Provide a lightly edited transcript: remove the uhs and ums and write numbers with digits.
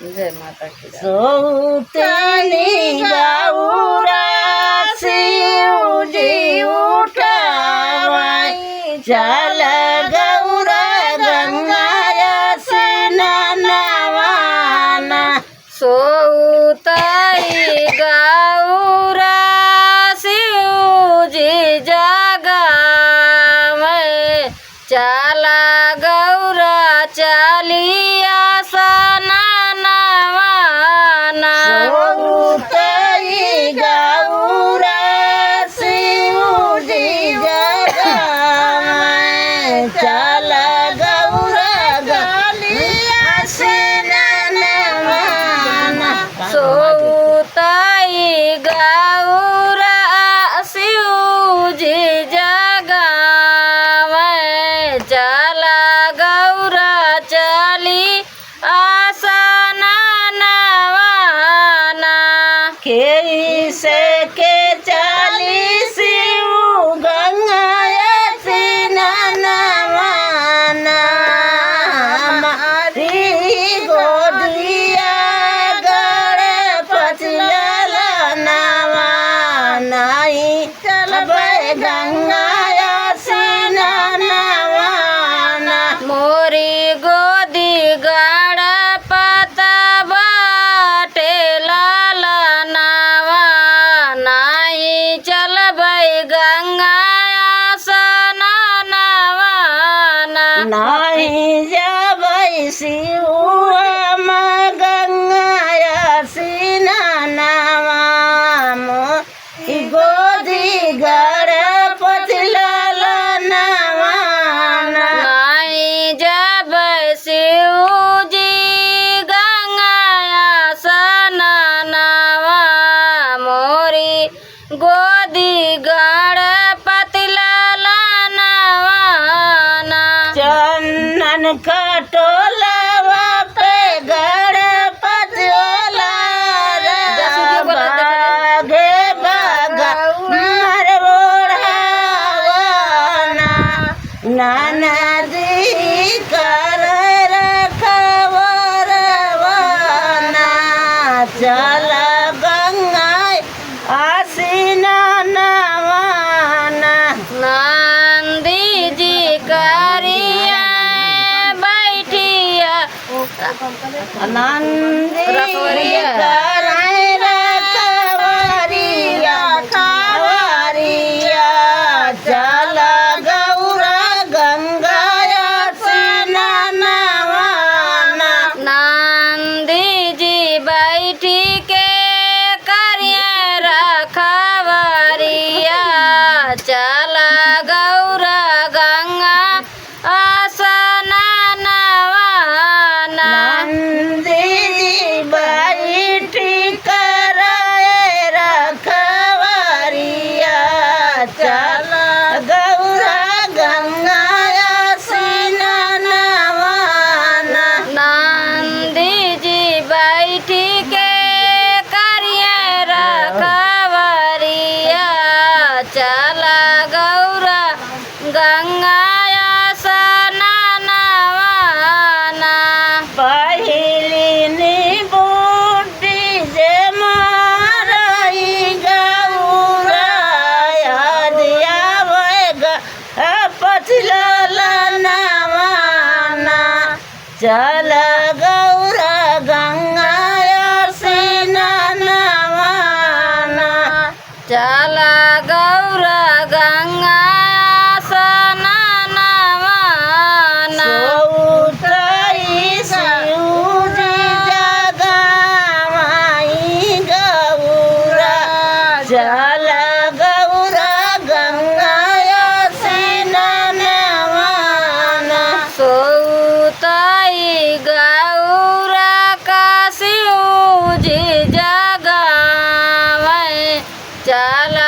जय माता की जय। सौतेली गौरा शिवजी उठावाई चल गौरा गंगाया स्नानवाना। सोताई गौरा शिवजी जगावे चला गौरा चलिया स्नानवाना। सौतेली गौरा शिवजी जगावे चल गौरा गलिया स्नानवाना। सोताई गौरा शिवजी जगावे चला गौरा चली आसनवाना। कैसे के चली शिव गंगाया स्नानवाना। हमारी गोदिया गणपति ललनवाना। चलबै गंगाया स्नानवाना। मोरी गोदी गणपत बाटे ललनवाना। चलबै गंगाया स्नानवाना। नहीं जबै शिव हम गंगाया स्नानवा। गोदी गणपति ललनवाना। नहीं जब शिवजी गंगाया स्नानवा। मोरी गोदी गणपति ललनवाना। चंदन खटोलवा पे गणपति बागे बागा मर ओढ़ावना। नाना जी कर रखवरवना। चल गंगा आसीनवाना। नंदी जी करिया बैठिया नंदी रखवरिया। कराय रखवरिया खवरिया। चल गौरा गंगाया स्नानवाना। नंदी जी बैठी के करिया रखवरिया चला गौरा गंगा आसनवाना। नंदी जी बैठी कराय रखवरिया। चल गौरा गंगाया स्नानवाना। नंदी जी बैठी के करिया रखवरिया चला गौरा गंगाया स्नानवाना। पहली नी बूढ़ी जे मारई गौरा याद आवेगा पछला लनवाना। चल गौरा गंगाया स्नानवाना। चला गौरा गंगाया स्नानवाना। सौतई शिवजी जगावाई गौरा। चल गौरा गंगाया स्नानवाना। सोताई गौरा का शिवजी जगावे चला